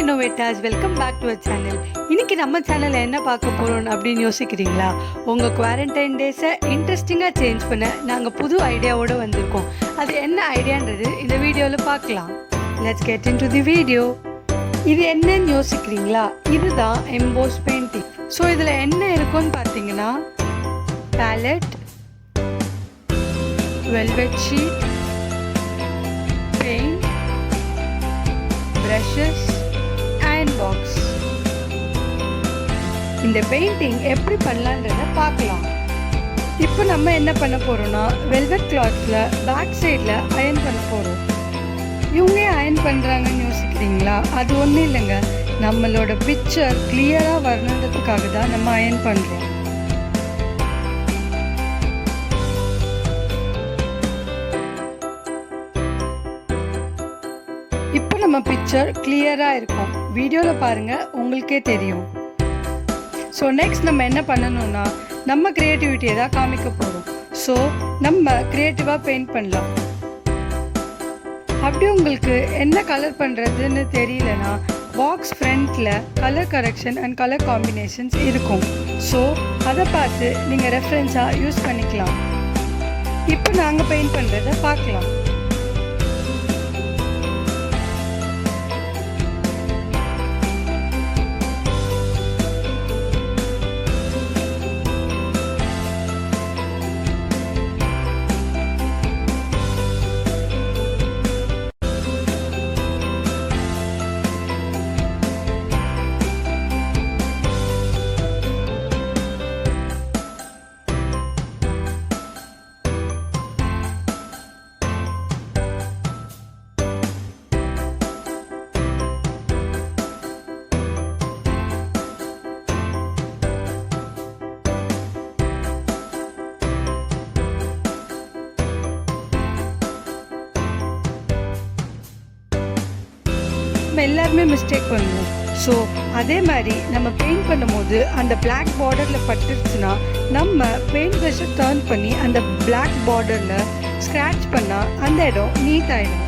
innovators, welcome back to our channel. இன்னைக்கு நம்ம சேனல்ல என்ன பார்க்க போறோம் அப்படின்னு யோசிக்கிறீங்களா? உங்க குவாரண்டைன் டேஸை இன்ட்ரெஸ்டிங்கா சேஞ்ச் பண்ண நாங்க புது ஐடியாவோட வந்திருக்கோம். அது என்ன ஐடியான்றது இந்த வீடியோல பார்க்கலாம். Let's get into the video. இது என்னன்னு யோசிக்கிறீங்களா? இதுதான் emboss painting. ஸோ இதுல என்ன இருக்குன்னு பார்த்தீங்கன்னா palette, velvet sheet, paint, brushes, iron box. இந்த பெயிண்டிங் எப்படி பண்ணலான்றத பார்க்கலாம். இப்போ நம்ம என்ன பண்ண போறோம்னா வெல்வெட் கிளாத்ல பேக் சைடில் அயர்ன் பண்ண போறோம். இவங்க அயர்ன் பண்றாங்கன்னு யோசிக்கிறீங்களா? அது ஒன்றும் இல்லைங்க, நம்மளோட பிக்சர் கிளியரா வரணுன்றதுக்காக தான் நம்ம அயர்ன் பண்றோம். இப்போ நம்ம பிக்சர் கிளியரா இருக்கும். வீடியோல பாருங்க, உங்களுக்கே தெரியும். ஸோ நெக்ஸ்ட் நம்ம என்ன பண்ணணும்னா நம்ம கிரியேட்டிவிட்டியை தான் காமிக்க போறோம். ஸோ நம்ம கிரியேட்டிவா பெயிண்ட் பண்ணலாம். அப்படி உங்களுக்கு என்ன கலர் பண்றதுன்னு தெரியலனா பாக்ஸ் ஃப்ரண்ட்ல colour correction and colour combinations இருக்கும். ஸோ அதை பார்த்து நீங்கள் ரெஃபரன்ஸாக யூஸ் பண்ணிக்கலாம். இப்போ நாங்கள் பெயிண்ட் பண்ணுறதை பார்க்கலாம். எல்லாருமே மிஸ்டேக் பண்ணுவோம். ஸோ அதே மாதிரி நம்ம பெயிண்ட் பண்ணும்போது அந்த பிளாக் பார்டரில் பட்டுருச்சுன்னா நம்ம பெயிண்ட் ப்ரஷை டர்ன் பண்ணி அந்த பிளாக் பார்டரில் ஸ்க்ராட்ச் பண்ணால் அந்த இடம் நீட் ஆகிடும்.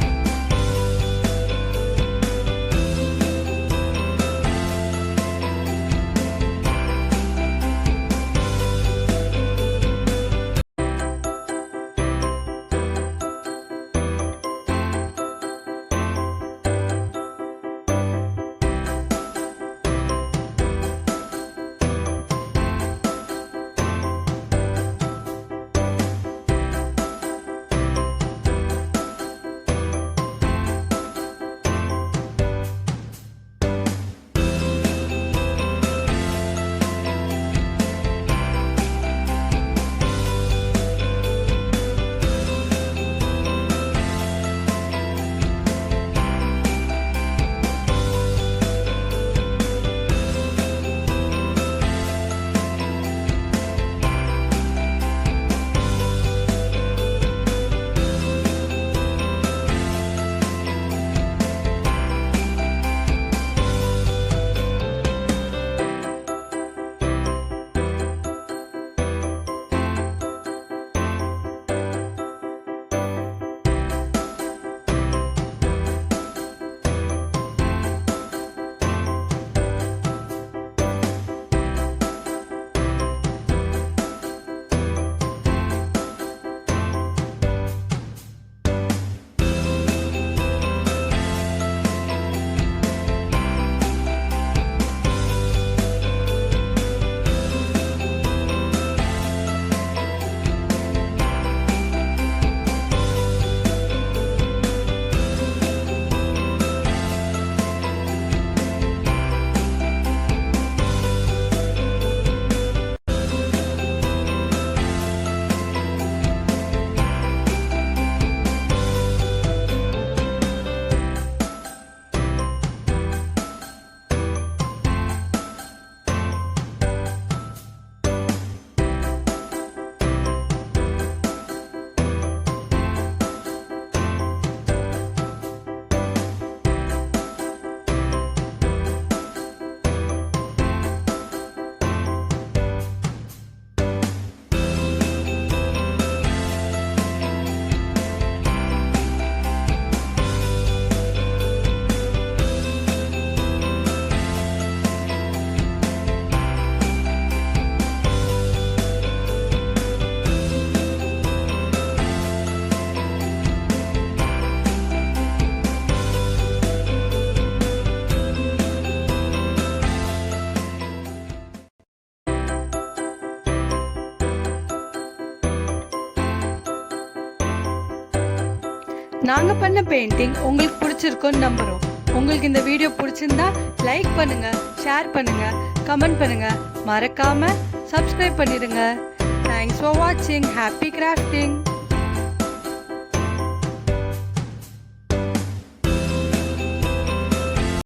நாங்கள் பண்ண பெயிண்டிங் உங்களுக்கு பிடிச்சிருக்கோன்னு நம்புகிறோம். உங்களுக்கு இந்த வீடியோ பிடிச்சிருந்தா லைக் பண்ணுங்கள், ஷேர் பண்ணுங்கள், கமெண்ட் பண்ணுங்கள், மறக்காமல் சப்ஸ்கிரைப் பண்ணிடுங்க. தேங்க்ஸ் ஃபார் வாட்சிங். Happy grafting.